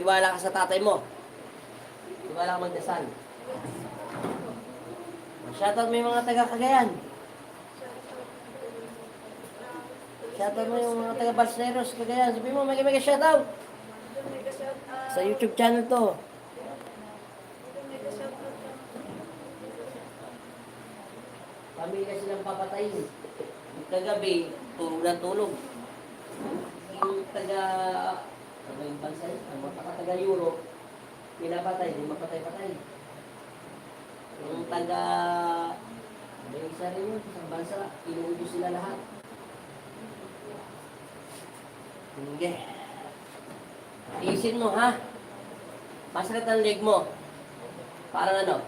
Tiwala ka sa tatay mo. Tiwala ka magdasal. Shoutout mo yung mga taga Cagayan. Shoutout mo yung mga taga Balseros, Cagayan. Sabi mo, mega shoutout. Sa YouTube channel to. Pamilya silang papatayin. Yung kagabi, tulog na tulog. Yung taga, ano yung bansa yun? Ang mga taga Europe, pinapatay, hindi mapatay-patay. Yung taga, may isa rin yun, isang bansa, inuubos sila lahat. Hindi. Tiisin mo, ha? Masakit ang leg mo. Parang ano?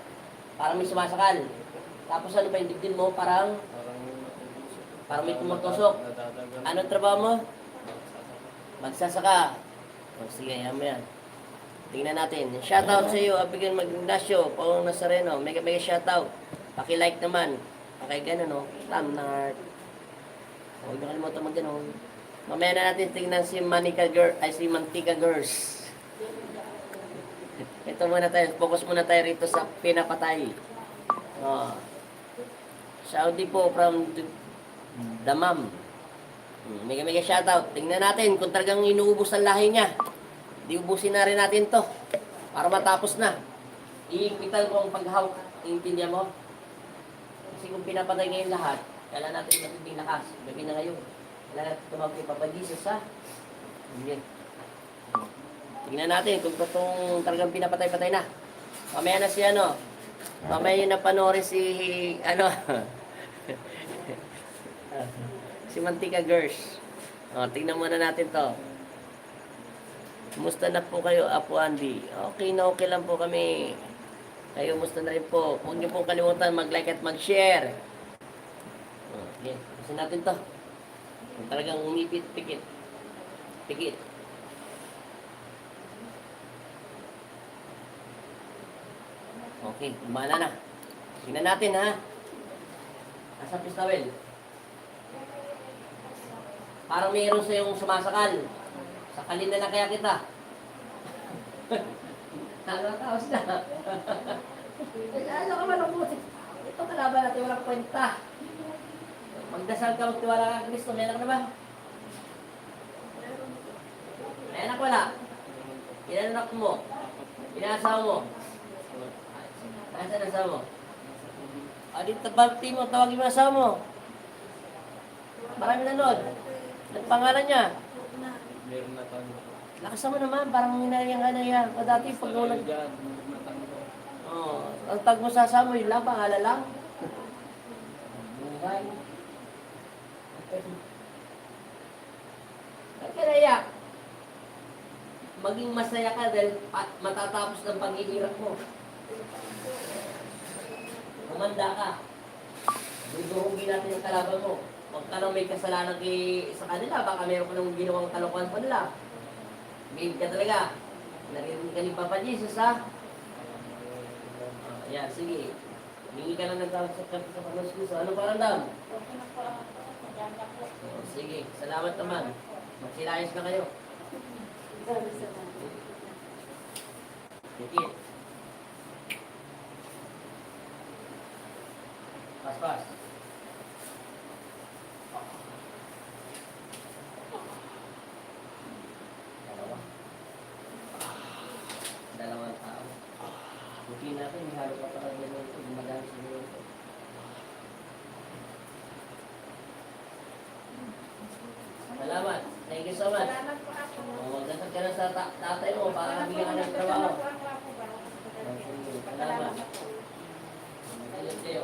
Parang may sumasakal. Tapos ano pa yung dibdib mo? Parang may tumutusok. Anong trabaho mo? Magsasaka. O sige, yan mo yan. Tingnan natin. Shoutout sa iyo, Abigail Magnacio, Paong Nazareno. Mega shoutout. Paki-like naman. Paki-gano, no? Standard. Huwag na kalimutan mag-ganon. Mamaya na natin tingnan si Mantika Girl, ay si Mantika Girls. Ito muna tayo. Focus muna tayo rito sa pinapatay. Oh. Saudi po from Damam. Mega shoutout. Tingnan natin kung talagang inuubos ang lahi niya. Di ubusin na rin natin to para matapos na. Iipitan ko ang paghawak. Iintindihan mo? Kasi kung pinapatay ngayon lahat, kailangan natin matinding lakas. Gabi na ngayon. Kailangan natin tumawag kay Papa Jesus, ha? Hindi. Tingnan natin kung totoong talagang pinapatay-patay na. Mamaya na si ano. Mamaya yung napanoorin si ano. Si Mantika Girls. O, tingnan muna natin to. Kumusta na po kayo, Apo Andy? Okay na okay lang po kami. Kayo, kumusta na rin po? Huwag niyo pong kalimutan mag-like at mag-share. Okay, kasi natin to. Kung talagang umipit, pikit. Pikit. Okay, umala na. Tingnan natin, ha? Nasa pistawel. Parang mayroon sa yung sumasakal. Sakalin na lang kaya kita. Nakakaos na. Ano ka man ang puti? Ito kalaban natin, walang kwenta. Magdasal ka, magtiwala ka kay Kristo. May anak na ba? May anak wala? Ilan anak mo? Ilan asawa mo? Nasaan asawa mo? Dito balti mo, tawagin mo asawa mo. Marami nanood. Ang pangalan niya? Meron na tayo. Lakas mo naman, parang hinayang ka na yan. O dati pag nung ang tag mo sa asawa mo, yun lang, pangalan lang. Buhay. Ba't ka naiyak? Maging masaya ka dahil matatapos ng paghihirap mo. Kumanda ka. Duduhugin natin yung kalaban mo. Huwag ka nang may kasalanan sa kanila. Baka meron ka nang ginawang kalokohan pa nila. Bihim ka talaga. Narinig ka ni Papa Jesus, ha? Yan, sige. Hingi ka lang ng tawag sa Panginoon Kristo. Anong paramdam? Sige, salamat naman. Magsilayas na kayo. Sige. Pas. Dalawang tao. Buti natin, may halo pa pala gano'n ito. Gumagamit sa gano'n ito. Salamat. Thank you so much. Magdasal ka na sa tatay mo para bigyan ka ng trabaho. Salamat. Ayun kayo.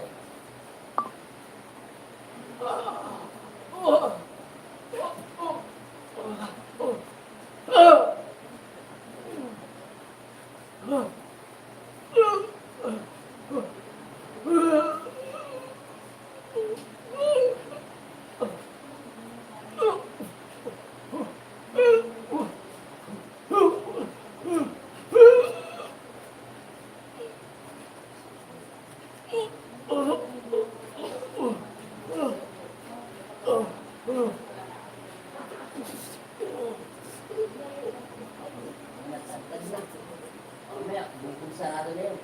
sigurado na yun.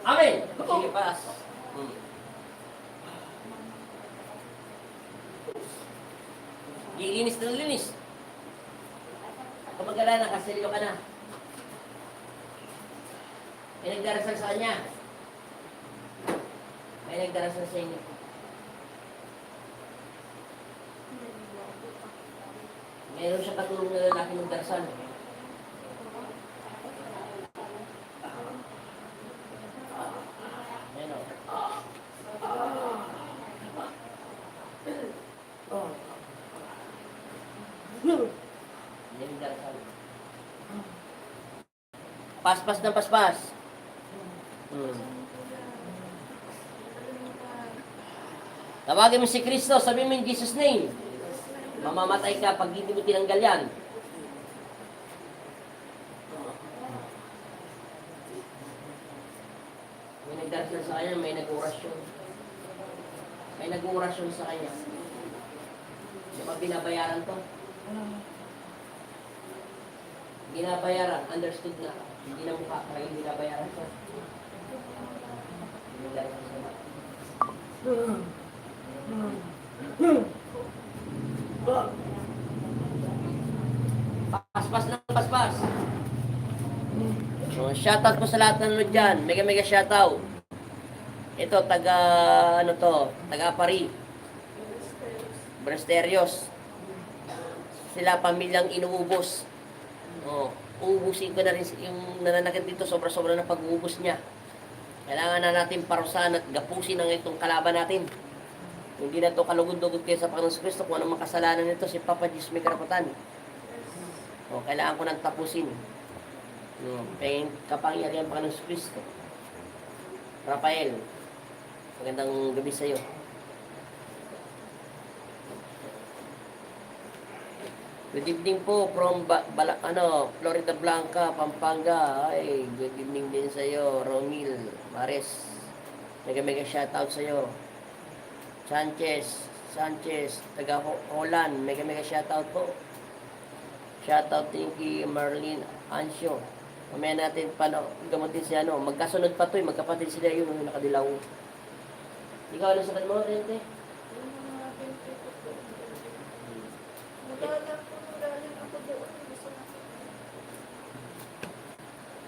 Amen! Sige, pass. Hmm. Linis na linis. Kung mag-alala, kasilyo ka na. May nagdarasal sa kanya. May nagdarasal sa inyo. Meron siya katulong na lalaki nagdarasal. Ayan o. Yan yung darasal. Paspas ng paspas. Tawagin mo si Kristo, sabihin mo in Jesus' name. Mamamatay ka pag hindi mo tinanggal yan. May nagdarasal sa kanya, may nag-orasyon. May nag-orasyon sa kanya. Di ba binabayaran to? Binabayaran, understood na. Hindi na mukha, kaya binabayaran to. May nagdarasal sa kanya. Paspas ng paspas. So, shoutout po sa lahat ng nanonood dyan. Mega mega shoutout. Ito, taga Pari. Brasterios. Sila pamilyang inuubos. Oh, uubusin ko na rin yung nananakit dito. Sobra-sobra na pag-uubos niya. Kailangan na natin parusahan at gapusin ang itong kalaban natin. Hindi na ito kalugod-lugod kayo sa Panginoon Kristo. Kung anong makasalanan nito, si Papa Diyos may karapatan. O, kailangan ko nang tapusin. Pahing kapangyarihan Panginoon Kristo. Rafael, magandang gabi sa iyo. Good evening po from Florida Blanca, Pampanga. Ay, good evening din sa iyo, Romil Mares. Mega shoutout sa iyo. Sanchez, taga Holland. Mega shoutout po. Shoutout din kay Marlene Ancio. Mamaya natin gamutin si magkasunod pa to, magkapatid sila yun, nakadilaw. Ikaw, ano sa mo, Rente?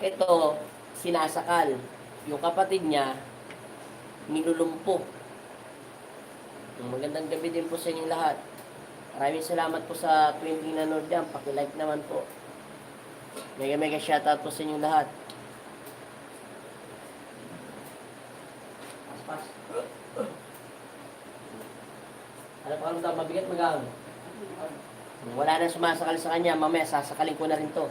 Ito, sinasakal. Yung kapatid niya, nilulumpo. Magandang gabi din po sa inyong lahat. Maraming salamat po sa 20 nanood dyan. Paki-like naman po. Mega shoutout po sa inyong lahat. Pas. Ano pa daw, mabigat magang. Wala na sumasakal sa kanya. Mamaya, sasakalin ko na rin to.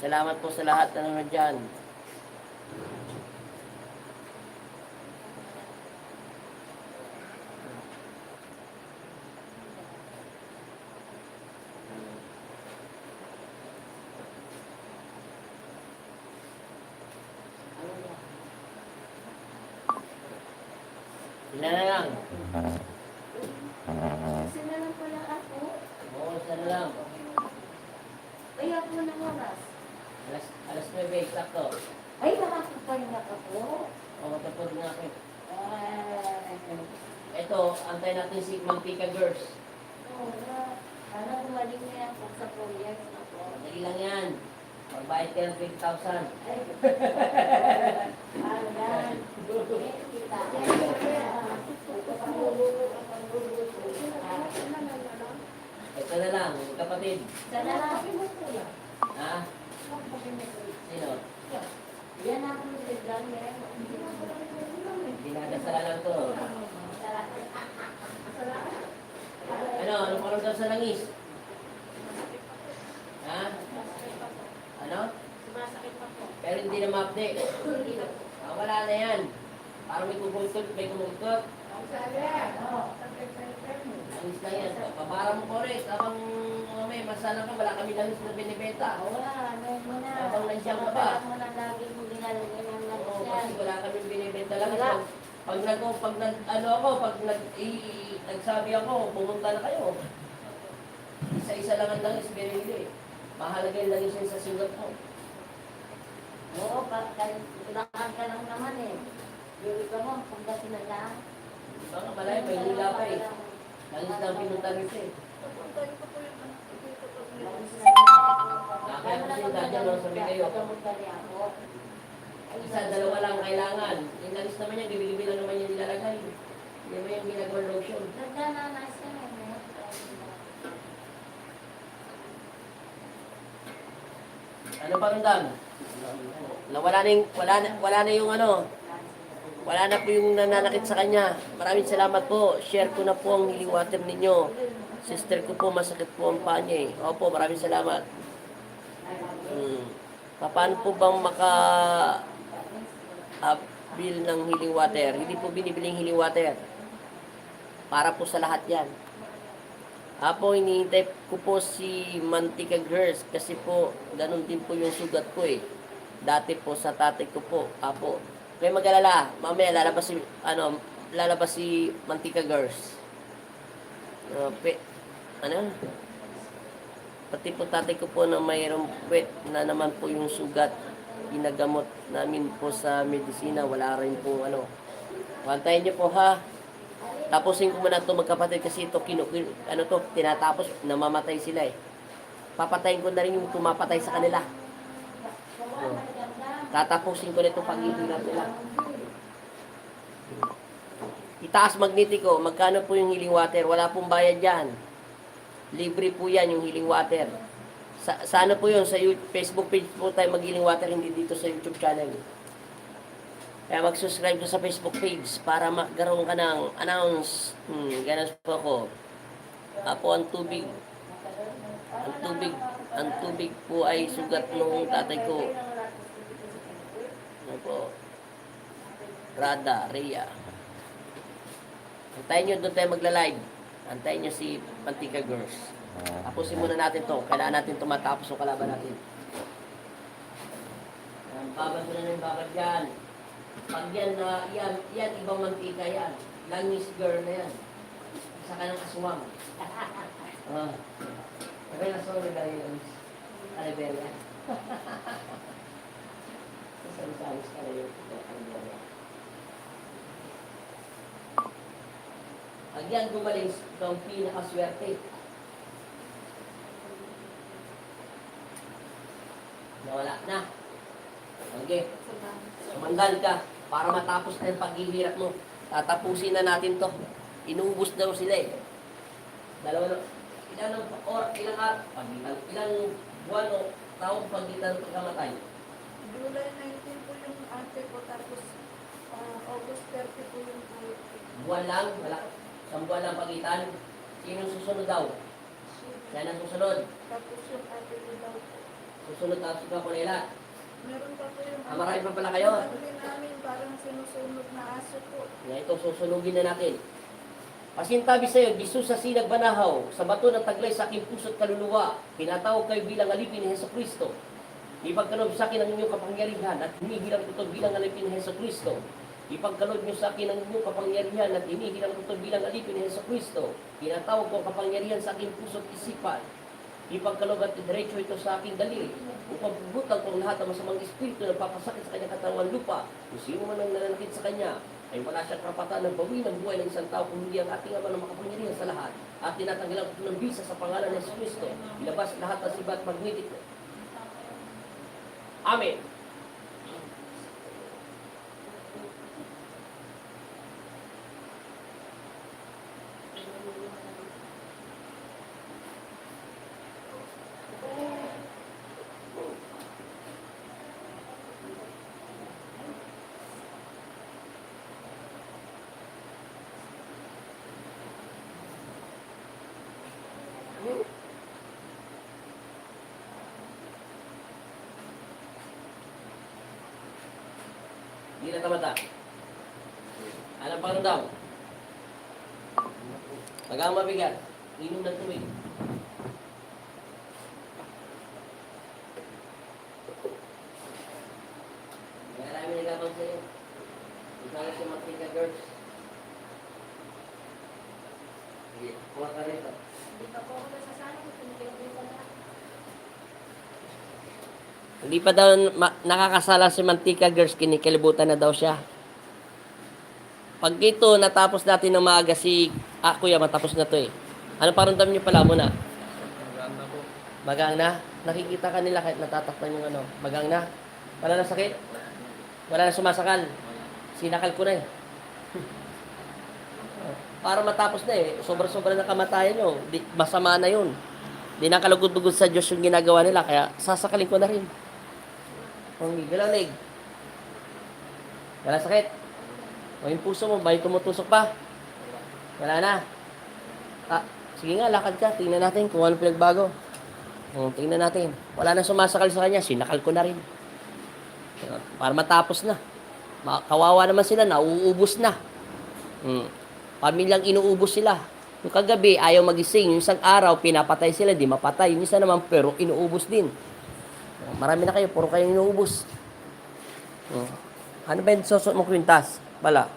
Salamat po sa lahat na nanood dyan. Sila na lang. Sila lang pala ako. Oo, sila na lang. Ay, ako ng oras. Alas 9, sakto. Ay, nakakapay na ako. Oo, tapos na ako. Ay, Ito, antay natin si Mantika Girls. wala. Sana gumaling na ako sa project ako. Dali lang yan. Magbayad ka ng 20,000. Ay, alam. Kita. Ito na lang, kapatid. Sana lang. Ha? Sino? Yan ako ng biglang yan. Dinadasala lang to. Ano paramdam sa langis? Ha? Ano? Sumasakit ako. Pero hindi na ma-update. Wala na yan. Parang may kumultot. Langis lang yan. Pabara mo ko rin. Habang may masala ka, wala kami langis na binibenta. Wala, ano mo na. Habang nandiyan ka pa. Wala mo na lagi mo ginalagyan ng Oo, langis kasi yan. wala kami binibenta lang. Wala. Nagsabi ako, pumunta na kayo. Isa-isa lang ang langis binili. Mahalaga yung langis yun sa Singapore. Oo, kailangan ka lang naman eh. Yung iba mo, pagdating na lang. Baka malay, may hila pa eh. Langis lang pinunta rito eh. Langis na lang. Kaya kasi yung dadyan, no, sabi kayo. Gamot-gali ako. Isa, dalawa lang kailangan. Yung langis naman yan, bibili lang naman yung nilalagay. Hindi mo yung ginagawa lotion. Nagdananas ka na eh. Ano pa ramdam? Wala na yung ano. Wala na po yung nananakit sa kanya. Maraming salamat po. Share ko na po ang healing water ninyo. Sister ko po, masakit po ang paa niya eh. Opo, maraming salamat. Paano po bang bill ng healing water? Hindi po binibiling healing water. Para po sa lahat yan. Apo, iniintay ko po si Mantika Girls kasi po, ganun din po yung sugat ko eh. Dati po sa tatay ko po. Apo, kaya mag-alala, mamaya lalabas si Mantika Girls. Pati po tatay ko po na mayroong puwet na naman po yung sugat. Ginagamot namin po sa medisina, wala rin po ano. Pantayin niyo po ha. Tapusin ko muna ito magkapatid kasi ito tinatapos, namamatay sila eh. Papatayin ko na rin yung tumapatay sa kanila. Tatapusin ko na ito pag-ihirap nila. Itaas magnetiko, magkano po yung healing water? Wala pong bayad dyan. Libre po yan yung healing water. Sa ano po yun? Sa Facebook page po tayo mag-healing water, hindi dito sa YouTube channel. Kaya mag-subscribe ka sa Facebook page para magkaroon ka ng announce. Ganun po ako. Apo, ang tubig po ay sugat nung tatay ko. Ano po? Rhea. Antayin nyo, doon tayo magla-live. Antayin nyo si Mantika Girls. Tapusin muna natin to. Kailangan natin tumatapos yung kalaban natin. Babad mo na ng babad yan. Pag yan ibang mantika yan. Langis girl na yan. Isa ka ng aswang. Okay na so, nagdari langis. Alibera. Sasalis ka na yung alibera. Pag yan gumaling, ito ang pinakaswerte. Nawala na. Okay. Sumandal ka para matapos na yung paghihirap mo. Tatapusin na natin to. Inubos daw sila eh. Ilang buwan o taong pagitan ng pagkamatay? July 19 po yung ate ko, tapos August 30 po yung ate. Buwan lang? Wala. Isang buwan lang pagitan? Sinong susunod daw? Yan ang susunod. Tapos yung ate ko daw po. Susunod tapos ikaw po nila. Meron pa po yung Marami pa pala kayo. Sabi namin parang sinusunod na aso po. Yan ito, susunugin na natin. Pasintabi sa iyo, Jesus sa sinag banahaw, sa bato ng taglay sa aking puso't kaluluwa, pinatawag kayo bilang alipin ni Heso Kristo. Ipagkaloob sa akin ang inyong kapangyarihan at hinihilang ko ito bilang alipin ni Heso Kristo. Ipagkaloob niyo sa akin ang inyong kapangyarihan at hinihilang ko ito bilang alipin ni Heso Kristo. Pinatawag ko ang kapangyarihan sa aking puso't isipan. Ipagkaloob at diretso ito sa aking daliri. Upang pubutan ko ang lahat ng masamang espiritu na papasakit sa kanyang katawan lupa. Kung sino man ang nananakit sa kanya, ay wala siyang karapatan ng bawiin ang buhay ng isang tao kung hindi ang ating Ama na makapangyarihan sa lahat. At tinatanggalan ko ng bisa sa pangalan ng Yesu Kristo. Ilabas lahat ng sibat magnetic. Amen. Hindi na tamata. Alam pa daw. Pag ang mabigat, inom ng tubig. Marami nagabang sa'yo. Ikaw na si Mantika Girls. Sige, kuha ka rito. Hindi pa po ako nasasana kung pinipilitan na. Hindi pa daw nakakasala si Mantika Girls, kinikilibutan na daw siya. Pag ito, natapos natin ng maaga kuya, matapos na to eh. Ano paramdam niyo pala muna? Maganda po. Magang na? Nakikita ka nila kahit natatakpan yung ano. Magang na? Wala na sakit? Wala na sumasakal? Sinakal ko na eh. Para matapos na eh. Sobra-sobra na kamatayan nyo. Masama na yun. Di nakalugod-lugod sa Diyos yung ginagawa nila. Kaya sasakalin ko na rin. Galaw leg. Wala sakit. O yung puso mo, ba yung tumutusok pa? Wala na. Sige nga, lakad ka. Tingnan natin kung ano pinagbago. Tingnan natin. Wala na sumasakal sa kanya. Sinakal ko na rin. Para matapos na. Kawawa naman sila. Nauubos na. Pamilyang inuubos sila. Yung kagabi, ayaw magising. Yung isang araw, pinapatay sila. Di mapatay. Yung isa naman, pero inuubos din. Marami na kayo. Puro kayo inuubos. Ano ba yung susot mo kwintas? Bala.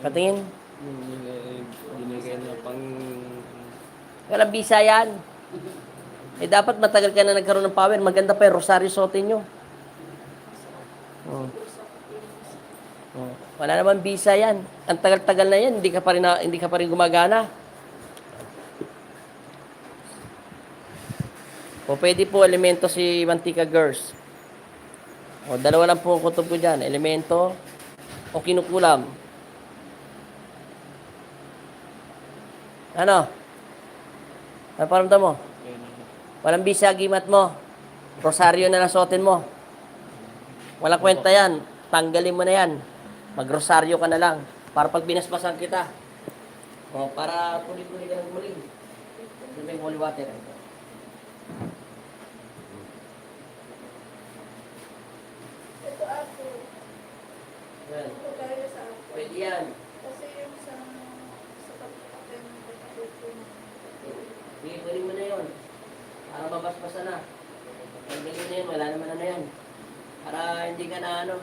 Patingin. Yung binigay na pang... Walang bisa yan. Dapat matagal ka na nagkaroon ng power. Maganda pa yung rosaryo suotin nyo. Wala naman bisa yan. Ang tagal-tagal na yan. Hindi ka pa rin gumagana. Pwede po elemento si Mantika Girls. Dalawa lang po ang kutob ko dyan. Elemento o kinukulam. Ano? Ano paramdam mo? Walang bisa, gimat mo. Rosaryo na nasuotin mo. Walang kwenta yan. Tanggalin mo na yan. Magrosaryo ka na lang. Para pag binasbasan kita. Para puli-puli ka ng muling. Ito yung holy water. Ito ako. Yan. Ito kaya sa ako. Pwede yan. Kasi yung sa pagkakain ng pagkakain. Sige, kunin mo na yun. Para mabasbasan na. Tanggalin na yun. Wala naman na yan. Para hindi ka na ano.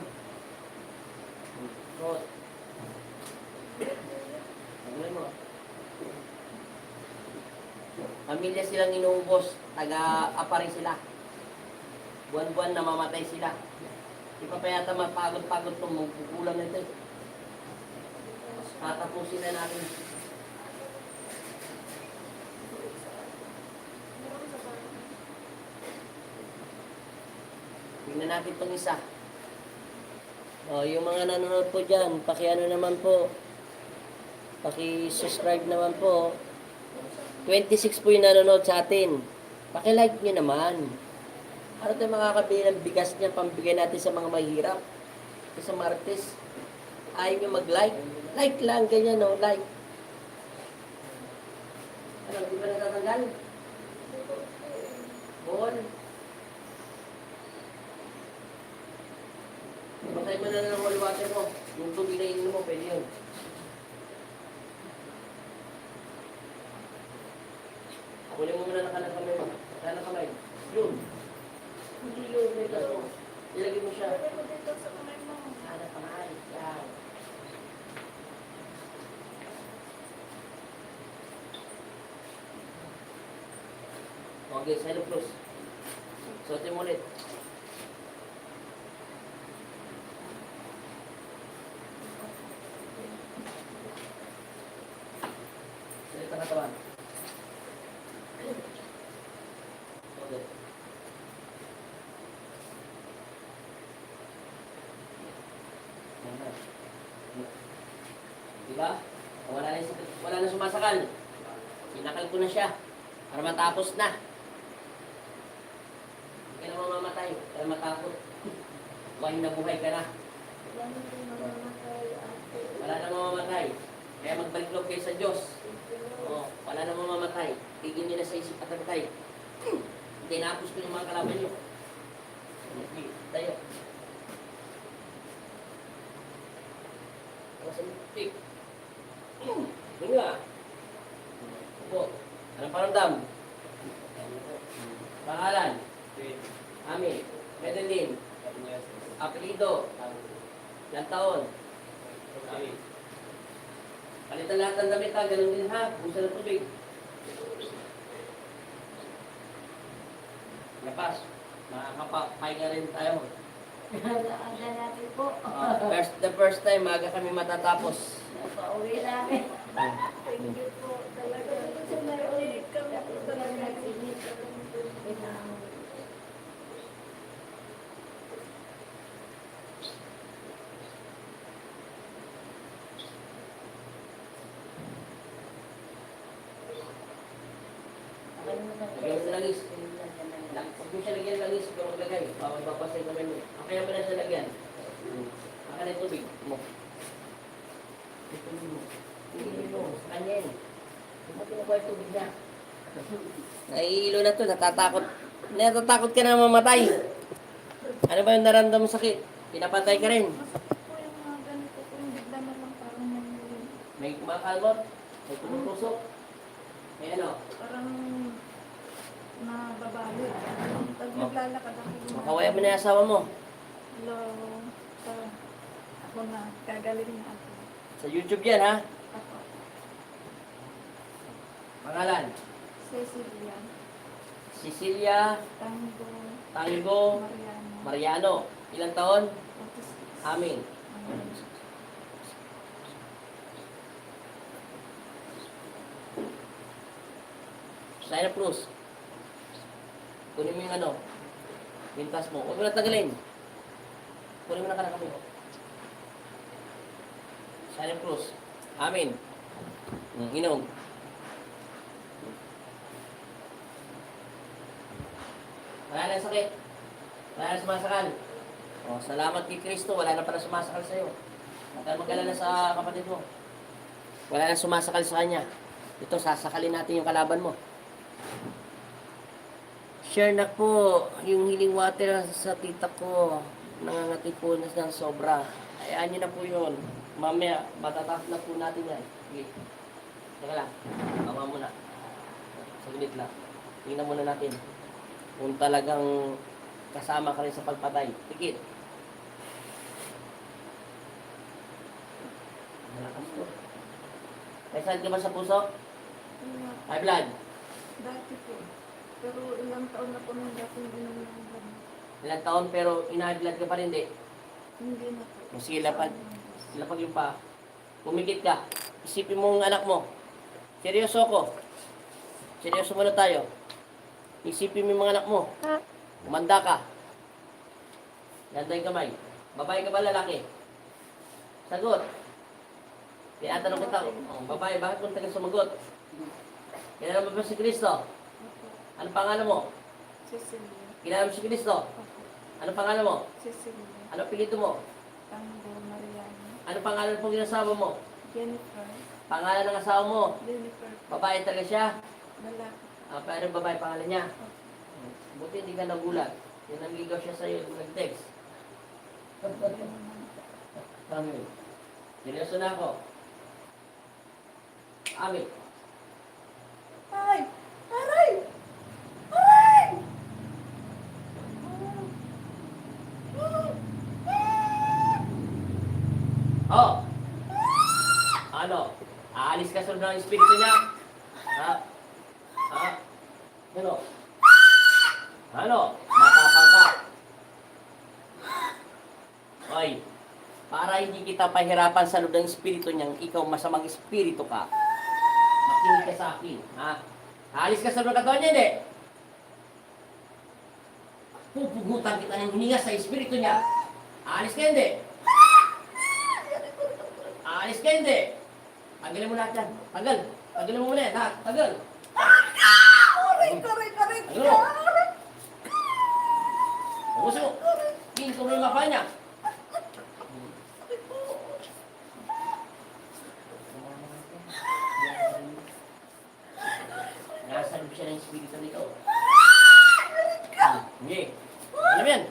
Tanggalin mo. Pamilya silang inuubos. Taga-apa rin sila. Buwan-buwan namamatay sila. Di pa yata mapagod-pagod itong magkukulang na ito. Tatapusin na natin. Tingnan natin itong isa. Yung mga nanonood po dyan, paki-ano naman po. Paki-subscribe naman po. 26 po yung nanonood sa atin. Paki-like nyo naman. Ano tayo makakabili ng bigas niya, pambigay natin sa mga mahirap. Sa Martes, ayaw nyo mag-like. Like lang, ganyan no, like. Ano, di ba natatanggal? Ball. Matay mo na ng holy water mo. Yung tubig na ininom mo, pwede yun. Kunin mo muna ng kanang kamay mo. Kanang kamay. Yun. Hindi yun. May mo. Ilagay mo siya. Ilagay mo dito sa kamay mo. Kanang kamay. Yan. Okay, silo plus. Suotin mo ulit. Salita ang katawan. Okay. Diba? Wala na sumasakal. Sinakal ko na siya. Para matapos na. Hindi ka na mamamatay. Para matakot. Buhay na buhay ka na. Yan yung mamamatay ate. Wala na mamamatay. Kaya magbaliklog kayo sa Diyos. Wala na mamamatay. Tigil nyo na sa isip at agtay. Tinapos ko yung mga kalaban nyo. Tayo. Tik. Nga. Opo. Anong paramdam? Pangalan? Ami. Medellin. Apelido. Ilang taon? Palitan lahat ng damit ha. Ganun din ha. Busa ng tubig. Lapas. Makakapahinga rin tayo. Daan natin po. The first time, maaga kami matatapos. Pauwi namin. Thank you po. Talaga. Nag-ulit kami po talaga. Lagyan sa langis. Huwag mo siya lagyan ng langis, huwag maglagay. Magbabasay naman mo. Kaya mo na siya lagyan. Akan na yung tubig mo. Hindi mo. Sa kanya yun. Huwag mo kinukuha yung tubig niya. Naiilo na to, natatakot. Natatakot ka na mamatay. Ano ba yung naramdam sakit? Pinapatay ka rin. Masakit po yung mga ganito po. Yung bigla na lang parang May kumakalmot. May tumutusok. May ano. parang nababalik. Pag naglalakad ako. Makawaya mo na yung asawa mo. Hello. Ako na. Gagaling na ako. Sa YouTube yan ha. Ako. Pangalan. Cecilia. Cecilia Tango. Tango Mariano. Mariano. Ilang taon? 46. Amin. Sign up Cruz. Kunin mo yung ano. Pintas mo. Huwag mo na tagalin. Kunin mo na kanang kami. Sign up Cruz. Amin. Inom. Wala na sakit. Wala na sumasakal. O, salamat kay Kristo. Wala na pala sumasakal sa'yo. Huwag ka mag-alala sa kapatid mo. Wala na sumasakal sa kanya. Ito, sasakalin natin yung kalaban mo. Share na po yung healing water sa tita ko. Nangangati po na ng sobra. Ayaan nyo na po yun. Mamaya, matatap na po natin yan. Sige. Teka lang. Tama muna. Saglit lang. Tingnan muna natin. Kung talagang kasama ka rin sa pagpatay. Tikit. Malakas po. May saan ka ba sa puso? Wala. High blood. Dati po. Pero ilang taon na po nang dating inom ng gamot. Ilang taon pero ina-high blood ka pa rin, di? Hindi na po. O sige, lapad. Lapag yung pa. Pumikit ka. Isipin mo ang anak mo. Seryoso ko. Seryoso muna tayo. Isipin mo yung mga anak mo. Umanda ka. Ganda yung kamay. Babae ka ba lalaki? Sagot. Tinatanong kita, babae, bakit kung tagal sumagot? Kilala mo ba si Kristo? Ano pangalan mo? Cecilia. Kilala mo si Kristo? Ano pangalan mo? Cecilia. Ano apelyido mo? Tango Mariano. Ano pangalan po ginasawa mo? Jennifer. Pangalan ng asawa mo? Jennifer. Babae talaga siya? Lalaki. Pero babae pangalan niya? Buti hindi ka nagulat. Yung nanligaw siya sa'yo, nag-text. Amin. Seryoso na ako. Amin. Ay! Aray! Aray! Oh! Ano? Aalis ka sa loob ng espiritu niya? Ha? Ha? Ano? Ano? Matapang ka? Oy, para hindi kita pahirapan sa loob ng espiritu niyang ikaw masamang espiritu ka, makinig ka sa akin, ha? Aalis ka sa loob ng katawan niya, hindi? Pupugutan kita ng hininga sa espiritu niya. Aalis ka, hindi? Aalis ka, hindi? Tanggalin mo lahat yan. Tanggal. Tanggalin mo muna yan, ha? Tanggal. Aray! Aray! Aray! Ano? Ubusin mo. Pinto mo yung mapa niya. Nasalib siya ng espiritu nito. Hindi. Ano yan?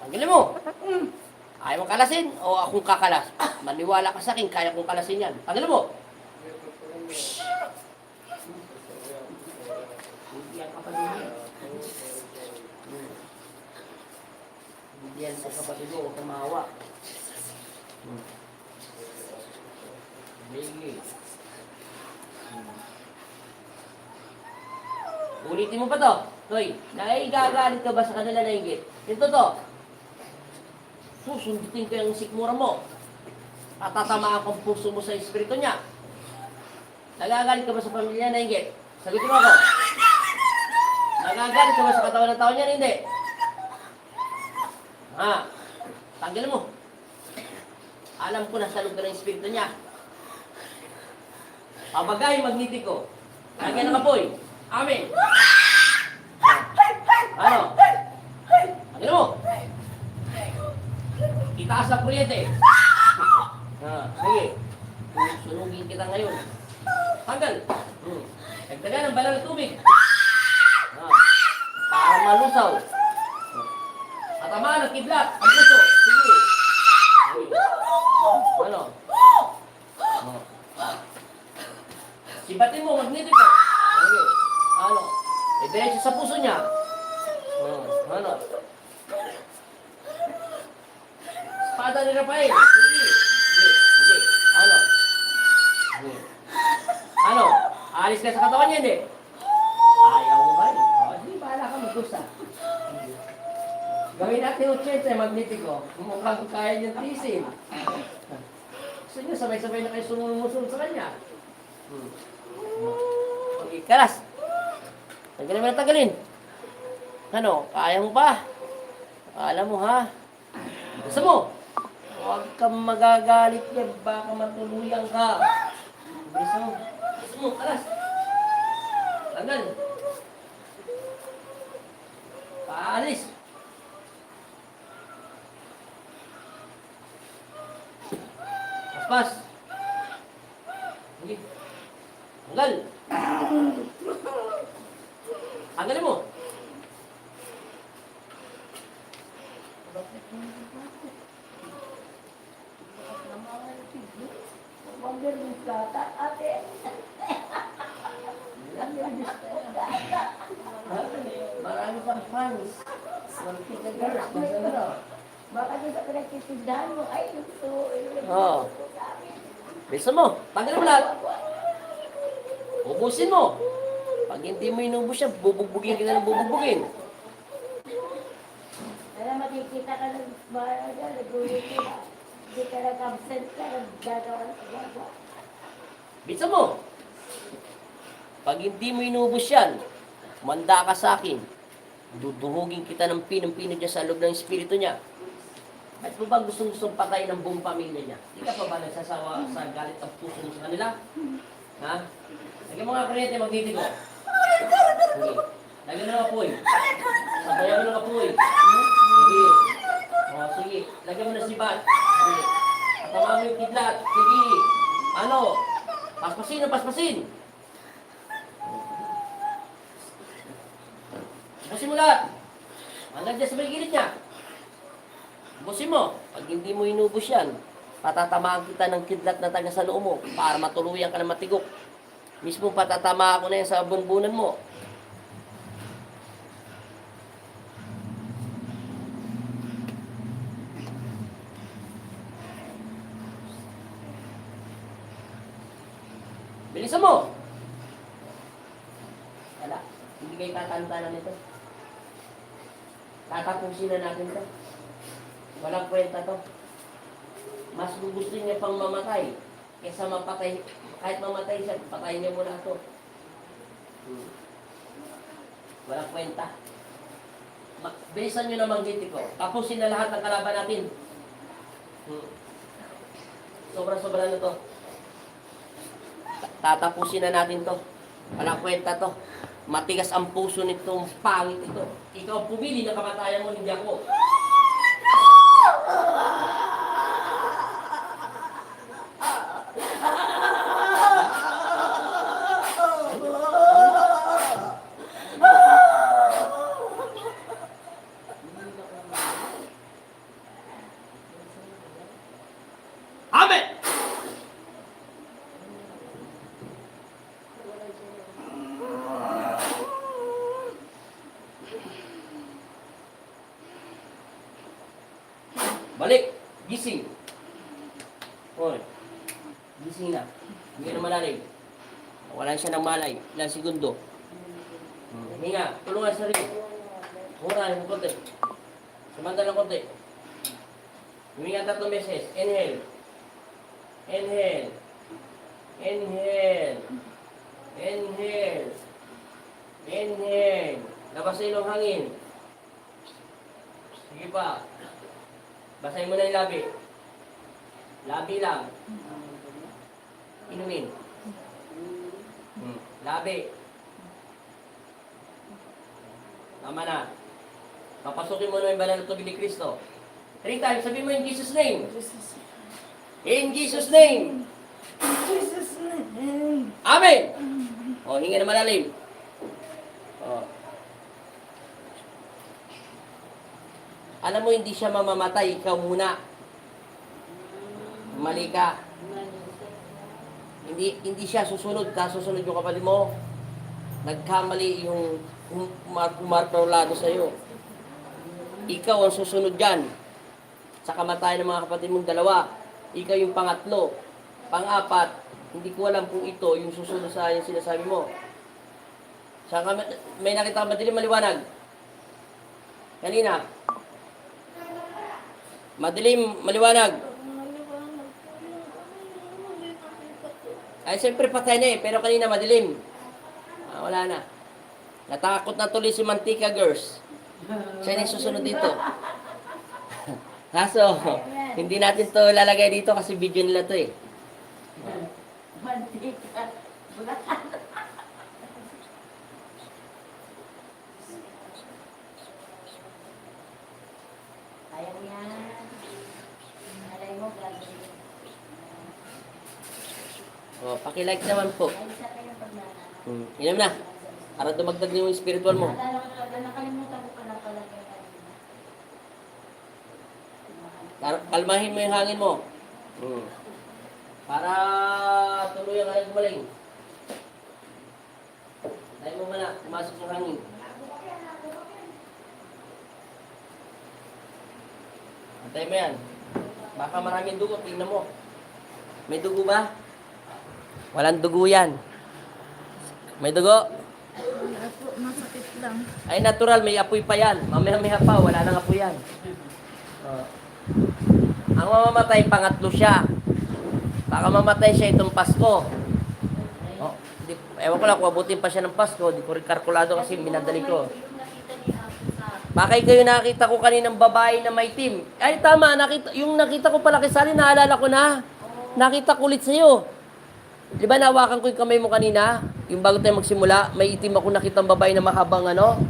Tanggalin mo. Ayaw mong kalasin o akong kakalas? Maniwala ka sa akin, kaya kong kalasin yan. Tanggalin mo. Hindi yan kapatid niya. Hindi yan sa kapatid mo, huwag kang mahawa. Bigay. Ulitin mo pa to. Hoy, naigagalit ka ba sa kanila na inggit? Ito to. Susundutin ko yung sikmura mo. At tatamaan kong puso mo sa espiritu niya. Nagagalit ka ba sa pamilya na inggit? Sagutin mo ako. Nagagalit ka ba sa katawan ng tao niya? Hindi. Ha? Tanggalin mo. Alam ko na sa loob ka ng espiritu niya. Pabagay magnetiko. Lagyan ng apoy. Amen. Ano? Tanggalin mo. Itaas ang kuryente. Sige. Sunugin kita ngayon. Tanggal. Nagdagan ng banal na tubig. Para malusaw. Atamaan ang kidlat. Ang puso. Sige. Ano? Sibatin mo, magnetic ka. Sige. Ano? Diretso sa puso niya. Ano? Espada ni Rafael. Sige. Sige. Ano? Sige. Ano? Alis ka sa katawan niya, hindi? Ayaw mo ba? Sige, bahala ka magkusa. Gawin natin 80, magnetiko. Mukhang kaya niyang tisin. Gusto niyo, sabay-sabay na kayo sumusunod sa kanya. Okay, kalas. Tanggalin mo na tanggalin. Ano, kaya mo pa? Alam mo ha? Gusto mo? Huwag kang magagalit yan, baka matuluyan ka. Gusto mo, kalas. Tanggal. Paalis. Paspas. Sige. Tanggal. Tanggalin mo. Mag-release ka, ate. Marami pang fans. Mantika girls. Baka doon sa pinagtitindahan mo, ay, gusto. Oo. Bisa mo. Tanggalin mo lahat. Ubusin mo. Pag hindi mo inubos siya, bubugbugin kita ng bubugbugin. Alam, makikita ka ng bahay dyan, nag-uwi ka. Hindi ka nag-absent ka, nag-gagawa sa gagawa. Bisa mo. Pag hindi mo inubos yan, manda ka sa akin. Duduhugin kita ng pinong-pino dyan sa loob ng espiritu niya. At mo ba gustong patay ng buong pamilya niya? Hindi ka pa ba nagsasawa sa galit ang puso mo sa kanila? Ha? Lagyan mo nga kuryente, magnetiko. Sige. Lagyan mo ng apoy. Sabayan mo ng apoy. Sige. O, sige. Lagyan mo ng sibat. Sige. At tama mo yung kidlat. Sige. Ano? Paspasin o paspasin. Busin mo lahat. Hanggang dyan sa may gilid niya. Busin mo. Pag hindi mo inubos yan, patatamaan kita ng kidlat na taga sa loob mo para matuluyan ka ng matigok. Mismo patatama ako na yan sa bunbunan mo. Bilisan mo! Wala. Hindi kayo tatantanan nito. Tatapusin na natin to. Walang kwenta to. Mas gugustuhin niya pang mamatay kaysa mapatay. Kahit mamatay siya, patayin niya muna ito. Walang kwenta. Bilisan nyo na magnetiko. Tapusin na lahat ng kalaban natin. Sobra-sobra na to. Tatapusin na natin to. Walang kwenta to. Matigas ang puso nitong pangit ito. Ikaw ang pumili ng kamatayan mo, hindi ako. Amen! Balik! Gising! Hoy. Gising na. Hindi na malalim. Wala siya ng malay. Ilang segundo. Hinga, tulungan sa sarili. Mura, yung konti. Sumanda ng konti. Huminga 3 beses. Inhale. Inhale. Inhale. Inhale. Inhale. Labas sa ilong hangin. Sige pa. Basahin mo na yung labi. Labi lang. Inumin. Labi. Tama na. Papasukin mo na yung banal na tubig ni Kristo. 3 times, sabi mo in Jesus' name. In Jesus' name. Jesus name. Amen. O, hinga na malalim. O. Alam mo, hindi siya mamamatay. Ikaw muna. Mali ka. Hindi siya susunod. Kasusunod yung kapatid mo. Nagkamali yung kumartolado sa'yo. Ikaw ang susunod dyan. Sa kamatayan ng mga kapatid mong dalawa. Ikaw yung pangatlo. Pang-apat, hindi ko alam kung ito yung susunod sa yung sinasabi mo. May nakita ka madilim, maliwanag? Kanina. Madilim, maliwanag. Ay, siyempre patay na eh, pero kanina madilim. Wala na. Natakot na tuloy si Mantika Girls. Siya na yung susunod dito. Kaso, hindi natin to lalagay dito kasi video nila to eh. Mantika. Kaya mo yan. Malay mo, gagawin. Pakilike naman po. Ay, isa kayo pag nana. Inom na. Para dumagdag yung spiritual mo. Alala ko pala, nakalimutan ko pala palagay kanina. Kalmahin mo yung hangin mo. Para tuloy ang kanyang gumaling. Dahil mo muna, pumasok yung hangin. Antay mo yan. Baka maraming dugo, tingnan mo. May dugo ba? Walang dugo yan. May dugo? Masakit lang. Ay, natural, may apoy pa yan. Mamaya-maya pa, wala nang apoy yan. Ang mamamatay, pangatlo siya. Baka mamatay siya itong Pasko. Ewan ko lang kung abutin pa siya ng Pasko. Di ko rin kalkulado kasi minadali ko. Baka kayo nakita ko kaninang babae na may team. Ay, tama. Yung nakita ko pala kay Sally, naalala ko na. Nakita ko ulit sa'yo. Di ba nawakan ko yung kamay mo kanina? Yung bago tayo magsimula, may itim ako nakitang babae na mahabang ano.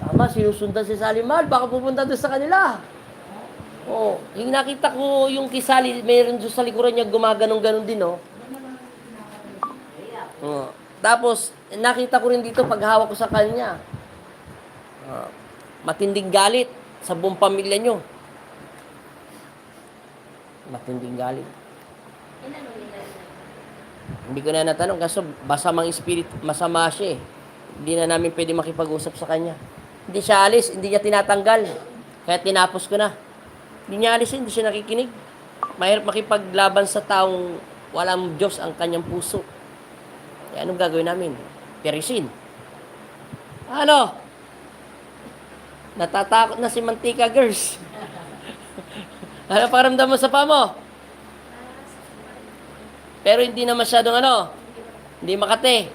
Tama, sinusundan si Sally Mal. Baka pupunta doon sa kanila. Yung nakita ko yung kay Sally, mayroon doon sa likuran niya gumaganong-ganon din, no? Tapos, nakita ko rin dito paghawak ko sa kanya. Matinding galit sa buong pamilya nyo. Matinding galit. Hindi ko na natanong kasi basamang spirit, masama siya eh. Hindi na namin pwede makipag-usap sa kanya. Hindi siya alis, hindi niya tinatanggal. Kaya tinapos ko na. Hindi niya alis, hindi siya nakikinig. Mahirap makipaglaban sa taong walang Diyos ang kanyang puso. Kaya anong gagawin namin? Perisin. Ano? Natatakot na si Mantika Girls. Ano pakiramdam mo sa paa mo? Pero hindi na masyadong hindi makate.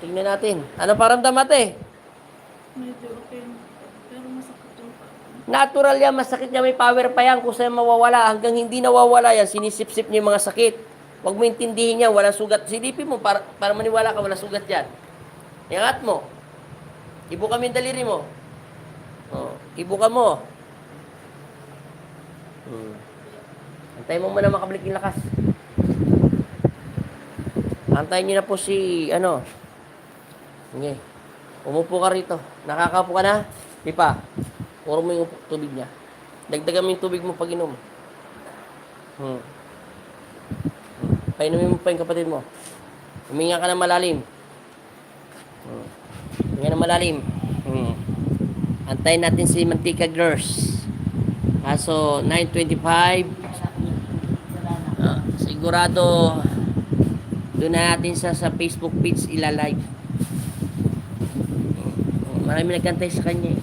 Tingnan natin. Ano pakiramdam ate? Medyo okay. Pero masakit yung paa. Natural yan, masakit niya, may power pa yan kung saan mawawala. Hanggang hindi nawawala yan, sinisip-sip niya yung mga sakit. Huwag mo intindihin yan, walang sugat. Silipin mo, para maniwala ka, walang sugat yan. Iangat mo. Ibu kami yung daliri mo. Ibu ka mo. Antayin mo muna makabalik yung lakas. Antayin niyo na po si, Okay. Umupo ka rito. Nakakaupo ka na? Pipa. Puro mo yung tubig niya. Dagdagan mo yung tubig mo pag inom. Painumin mo pa yung kapatid mo. Huminga ka na malalim. Huminga na malalim. Antayin natin si Mantika Girls. Kaso 9:25. Sigurado doon na natin sa Facebook page ilalive. Marami nagkantay sa kanya eh.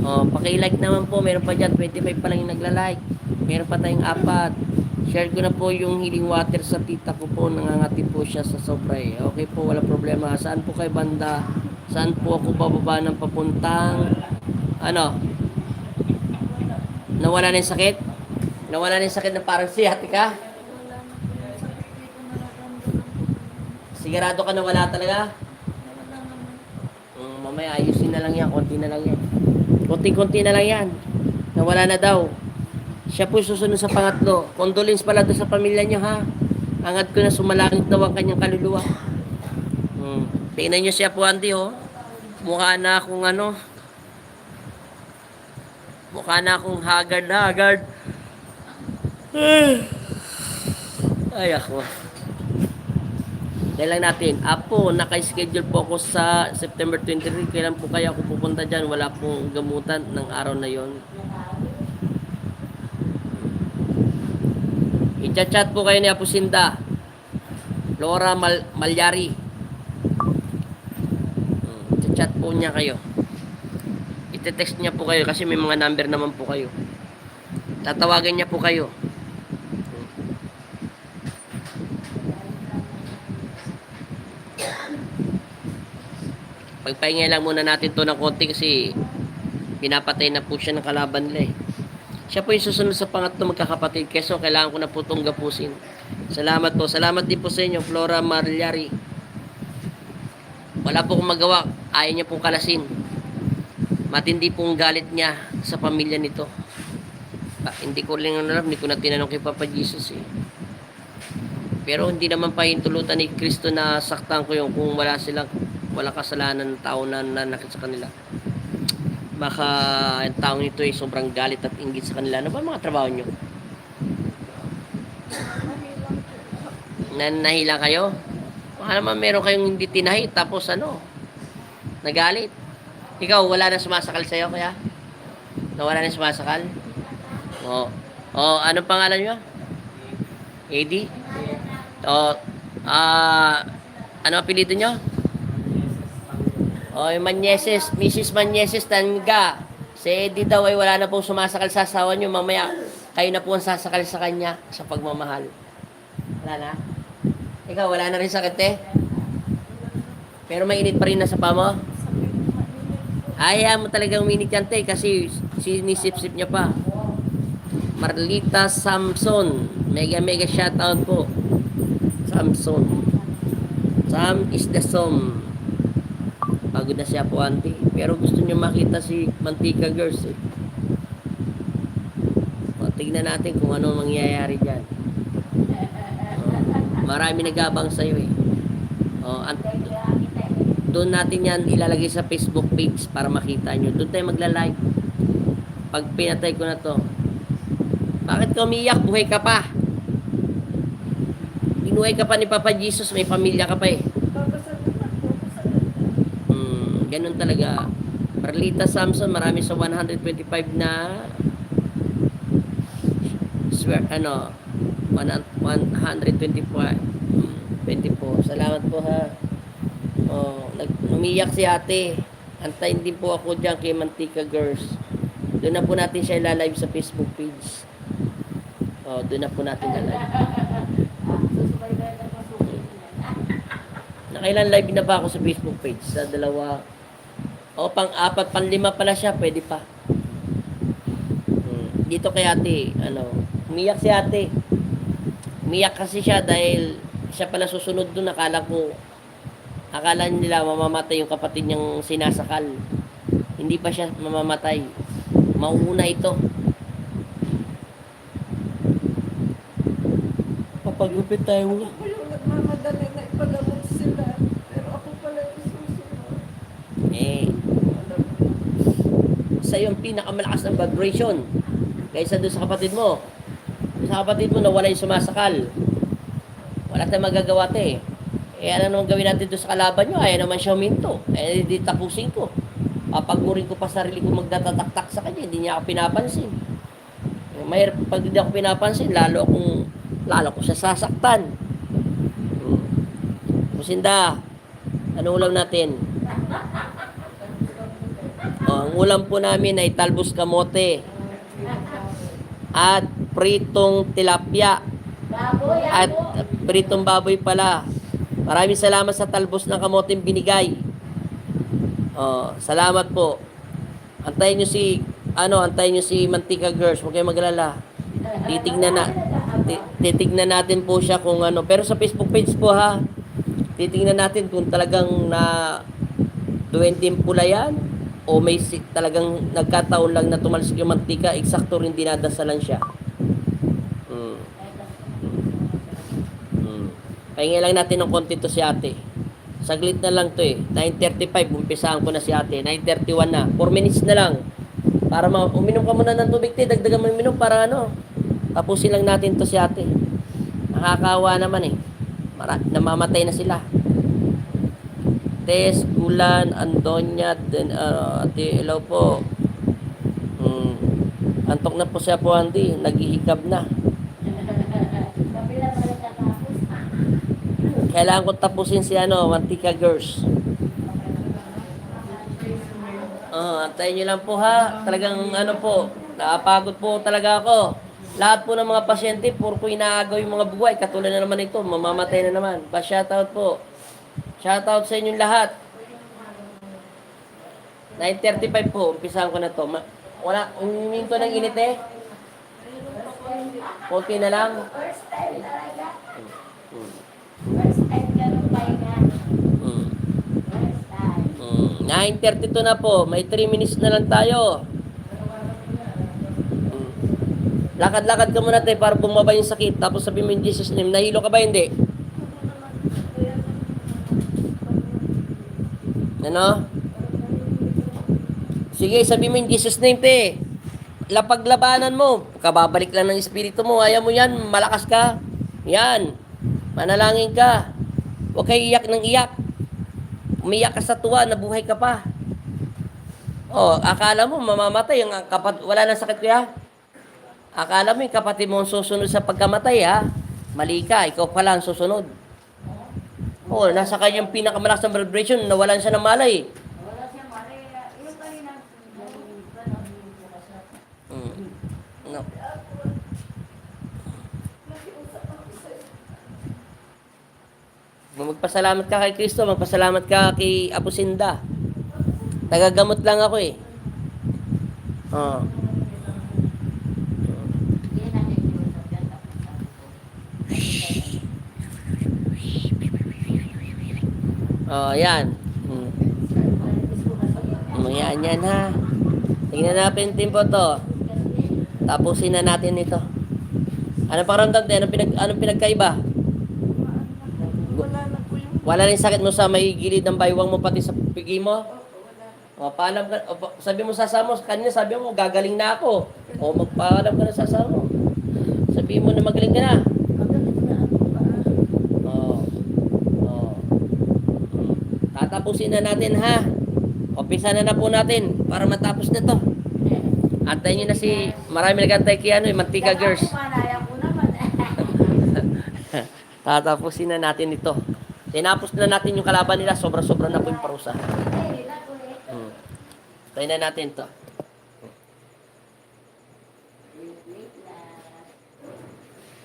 Paki-like naman po. Meron pa dyan. 25 pa lang yung nagla-like. Meron pa tayong 4. Share ko na po yung healing water sa tita ko po. Nangangati po siya sa sobra eh. Okay po, wala problema. Saan po kayo banda? Saan po ako bababa ng papuntang nawala na yung sakit? Nawala na yung sakit na parang sciatica? Wala na po yung sakit. Hindi ko nararamdaman po. Sigurado ka na wala talaga? Wala naman. Mamaya ayusin na lang yan. Konti na lang yan. Konti-konti na lang yan. Nawala na daw. Siya po susunod sa pangatlo. Condolence pala doon sa pamilya niyo ha. Angad ko na sumalangit daw ang kanyang kaluluwa. Tingnan niyo siya po Andy oh. Mukha na akong mukha na akong haggard. Ay ako. Dahil lang natin, Apo, naka-schedule po ako sa September 23. Kailan po kaya ako pupunta dyan? Wala pong gamutan ng araw na yon. I-chat po kayo ni Apo Sinda. Laura Malyari. I-chat po niya kayo. I-text niya po kayo kasi may mga number naman po kayo. Tatawagan niya po kayo. Pagpahinga lang muna natin to ng konti kasi pinapatay na po siya ng kalaban nila eh. Siya po yung susunod sa pangatlo magkakapatid. Keso kailangan ko na po itong gapusin. Salamat po. Salamat din po sa inyo, Flora Maryari. Wala po akong magawa. Ayaw niya pong kalasin. Matindi pong galit niya sa pamilya nito. Hindi ko lang alam. Hindi ko na tinanong kay Papa Jesus eh. Pero hindi naman pa hintulutan ni Kristo na saktan ko yung kung wala kasalanan ng tao na nanakit sa kanila. Baka ang taong ito ay sobrang galit at inggit sa kanila. Ano ba mga trabaho nyo? Nahilang kayo? Baka naman meron kayong hindi tinahi tapos nagalit. Ikaw, wala na sumasakal sa'yo kaya? Nawala na sumasakal? Anong pangalan nyo? Eddie? Ano apelido nyo? Yung Mrs. Manyeses Tanga. Si Eddie daw ay wala na pong sumasakal sa asawa nyo. Mamaya, kayo na po ang sasakal sa kanya sa pagmamahal. Wala na? Ikaw, wala na rin sakit eh? Pero mainit pa rin na sa pamo? Ayaw mo talagang uminit yan te kasi sinisip-sip niya pa. Marlita Samson. Mega shoutout po. Samson. Sam is the sum. Pagod na siya po auntie. Pero gusto niyo makita si Mantika Girls eh. Tignan natin kung ano mangyayari dyan. Marami nag-abang sa'yo eh. Doon natin yan ilalagay sa Facebook page para makita nyo. Doon tayo magla-live. Pag pinatay ko na to. Bakit ka umiyak? Buhay ka pa. Binuhay ka pa ni Papa Jesus. May pamilya ka pa eh. Ganun talaga. Marlita Samson, marami sa 125 na 124. Salamat po ha. Umiyak si ate. Antayin din po ako dyan kay Mantika Girls. Doon na po natin siya ilalive sa Facebook page. Doon na po natin ilalive. Nakailan live na ba ako sa Facebook page? Sa 2. Pang-4, pang-5 pala siya. Pwede pa. Dito kay ate, umiyak si ate. Umiyak kasi siya dahil siya pala susunod doon. Akala nila mamamatay yung kapatid niyang sinasakal. Hindi pa siya mamamatay. Mauuna ito. Papagupit tayo. Ako yung nagmamadali na ipagamot sila. Pero ako pala yung susunod. Sa yung pinakamalakas ng vibration kaysa doon sa kapatid mo. Sa kapatid mo na wala yung sumasakal. Wala tayong magagawa te. Ano naman gawin natin doon sa kalaban nyo? Ayaw naman siya huminto. Di tapusin ko. Papagurin ko pa sarili ko magdatataktak sa kanya. Hindi niya ako pinapansin. Mahirap pag hindi ako pinapansin, lalo ko siya sasaktan. Musinda, ano ulam natin? ulam po namin ay talbos kamote at pritong tilapia Baboy, at ako. pritong baboy pala. Maraming salamat sa talbos ng kamoteng binigay. Oh, salamat po. Antayin nyo si, antayin nyo si Mantika Girls. Huwag kayong maglala. Titignan natin po siya kung ano. Pero sa Facebook page po ha, titignan natin kung talagang na duwending pula yan o may talagang nagkataon lang na tumalsik yung mantika, eksakto rin dinadasalan siya. Mm. Mm. Pahinga lang natin ng konti to si ate. Saglit na lang to eh. 9:35, umpisahan ko na si ate. 9:31 na. 4 minutes na lang. Para uminom ka muna ng tubig, te. Dagdagan mo uminom para tapusin lang natin to si ate. Nakakawa naman eh. Namamatay na sila. Tess, Gulan, Antonia, ate, hello po. Antok na po siya po, Andy. Naghihikab na. Kabila pa rin katapos. Kailangan ko tapusin si Mantika Girls. Antayin nyo lang po ha. Talagang po, nakapagod po talaga ako. Lahat po ng mga pasyente, puro ko inaagaw yung mga buhay. Katulad na naman ito, mamamatay na naman. Pa-shoutout po. Shoutout sa inyong lahat. 9:35 po, umpisahan ko na to. Wala, umiminto ng init eh. Konti na lang. First time talaga. First time ka nung pahinga. First time. 9:32 na po. May 3 minutes na lang tayo. Lakad-lakad ka muna tayo para bumaba yung sakit. Tapos sabi mo in Jesus name. Nahilo ka ba hindi? Ano? Sige, sabi mo in Jesus name te. Lapaglabanan mo. Kababalik lang ng espiritu mo. Ayaw mo yan. Malakas ka. Yan. Manalangin ka. Huwag kayo iyak ng iyak. Umiyak ka sa tuwa. Nabuhay ka pa. Akala mo mamamatay. Wala nang sakit kaya? Akala mo yung kapatid mo ang susunod sa pagkamatay ha? Mali ka. Ikaw pala ang susunod. Nasa kanyang pinakamalakas na vibration. Nawalan siya ng malay. Wala siya mali. Yung kanina. No. Magpasalamat ka kay Kristo, magpasalamat ka kay Apo Sinda. Tagagamot lang ako eh. Hindi na nakikiusap yan. Yan. Yan ha. Tingnan natin po to. Tapusin na natin ito. Ano pakiramdam tayo? Anong pinagkaiba? Wala na po yung... Wala rin sakit mo sa may gilid ng baywang mo pati sa pigi mo? Wala. Paalam ka. Sabi mo sasama mo. Kanina sabi mo gagaling na ako. Magpaalam ka na sasama mo. Sabi mo na magaling ka na. Tatapusin na natin ha. Umpisa na po natin para matapos na to. Antayin nyo na si marami nagantay kay Mantika Girls. Kumanaya ko naman. Tatapusin na natin ito. Tinapos na natin yung kalaban nila. Sobra-sobra na po yung parusa. Tayo na natin to.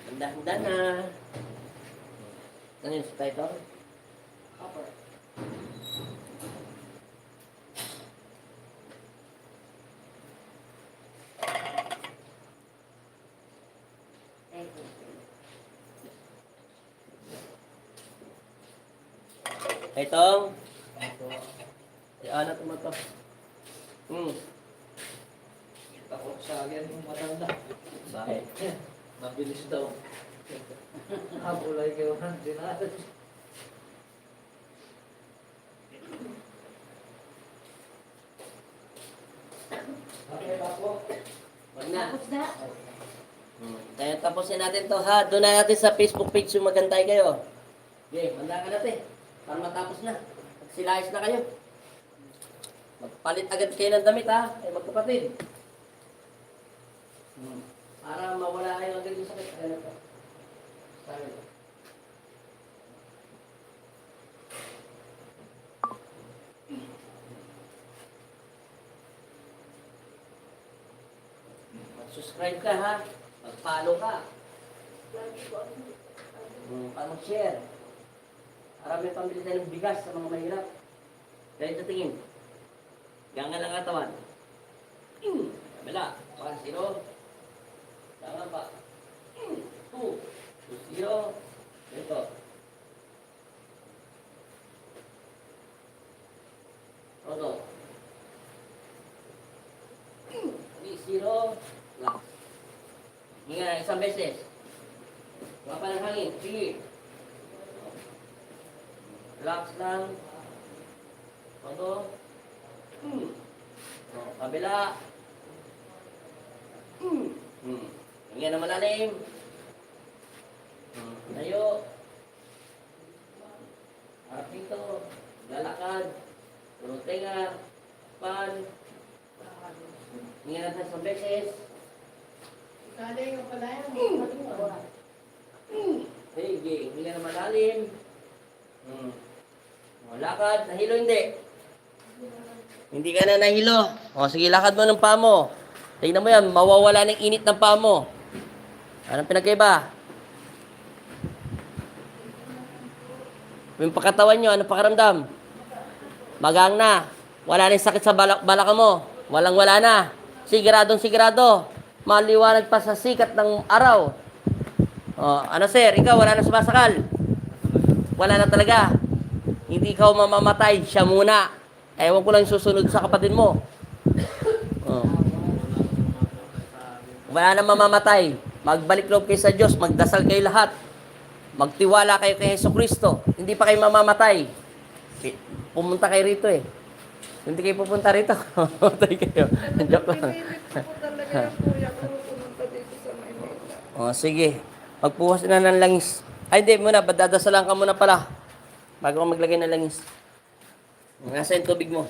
Handa-handa na. Ano yun sa title? Itong ano mo to? Takot sa akin yung matanda. Bakit? Mabilis daw. Habulay kayo ng dinaan. Okay, ako. Wag na. Tapos na. Kaya tapusin natin to ha. Doon na natin sa Facebook page yung magantay kayo. Okay, manda ka natin. Para matapos na. Magsilayas na kayo. Magpalit agad kayo ng damit ha. Magkapatid. Para mawala kayo agad yung sakit. Ano to? Sabi ko. Subscribe ka ha. Mag-follow ka. Lagi po ako. Para mag-share. Para may pambili tayo ng bigas sa mga mahirap. Dahil tingin. Gangan lang katawan. Kabila. 1-0. Tama pa. 2. 2-0. Ito. Todo. 3-0. Relax. Hinga, isang beses. Wala pa ng hangin. Sige. Relax lang. Todo. Kabila. Hinga na malalim. Tayo. Harap dito. Lalakad. Puro tenga. Pan. Hinga natin sa beses. Sige. Hinga na malalim. Lakad. Nahilo hindi. Hindi ka na nahilo. O sige, lakad mo ng paa mo. Tingnan mo yan. Mawawala ng init ng paa mo. Anong pinagkaiba? Yung pagkatawan nyo, anong pakaramdam? Magang na. Wala na yung sakit sa balaka mo. Walang-wala na. Siguradong-sigurado. Maliwanag pa sa sikat ng araw. Oh, ano sir, ikaw wala na sumasakal. Wala na talaga. Hindi ikaw mamamatay, siya muna. Ewan ko lang susunod sa kapatid mo. Oh. Wala na mamamatay. Magbalik loob kayo sa Diyos, magdasal kayo lahat. Magtiwala kayo kay Jesucristo. Hindi pa kayo mamamatay. Pumunta kayo rito eh. Hindi kayo pupunta rito. Mamatay kayo. Joke lang. Pinilit ko po talaga yung kuya ko pumunta dito sa Maynila. O, sige. Magpuhos na ng langis. Ay, hindi muna. Dadasalan ka muna pala. Bago ka maglagay ng langis. Nasa yung tubig mo.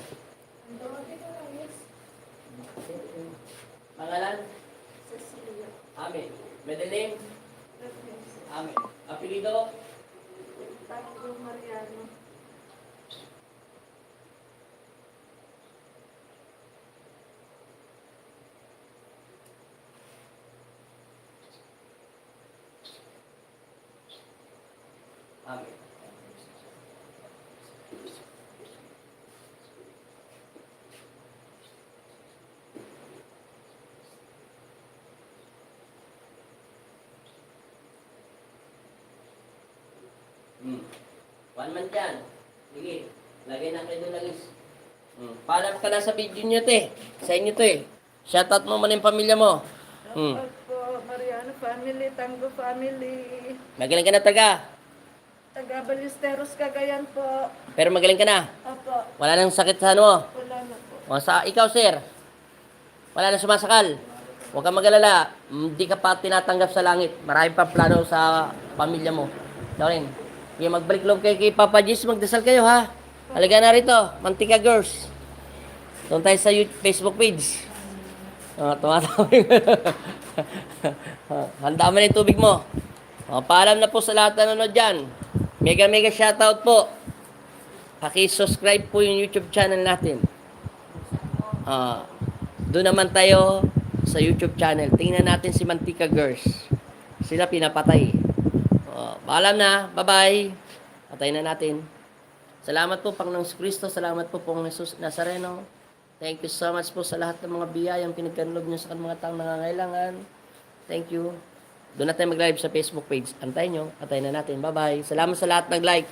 Pangalan? Cecilia. Amen. Middle name? Amen. Apelido? Tango Mariano. Amen. One month yan. Sige. Lagay na kayo doon langis. Paalam ka na sa video nyo, te. Sa inyo, te. Shoutout mo man yung pamilya mo. Shoutout po, Mariano family, Tango family. Magaling ka na taga. Taga Ballesteros, Cagayan po. Pero magaling ka na. Opo, Wala nang sakit sa ano mo. wala na po. O sa ikaw, sir. Wala nang sumasakal. Huwag kang magalala. Hindi ka pa tinatanggap sa langit. Marami pa plano sa pamilya mo. Lauren, okay, magbalik loob kayo kay Papa Jesus. Magdasal kayo, ha? Halaga na rito. Mantika Girls. Doon tayo sa Facebook page. Tumatawag. Handa mo na yung tubig mo. Paalam na po sa lahat na nanonood dyan. Mega shoutout po. Paki-subscribe po yung YouTube channel natin. Doon naman tayo sa YouTube channel. Tingnan natin si Mantika Girls. Sila pinapatay. Paalam na. Bye-bye. Patay na natin. Salamat po, Panginoong Kristo. Salamat po, Pong Jesus Nazareno. Thank you so much po sa lahat ng mga biyayang pinagkanloob nyo sa mga taong nangangailangan. Thank you. Doon na tayo mag-live sa Facebook page. Antayin nyo. Antayin na natin. Bye-bye. Salamat sa lahat nag-like.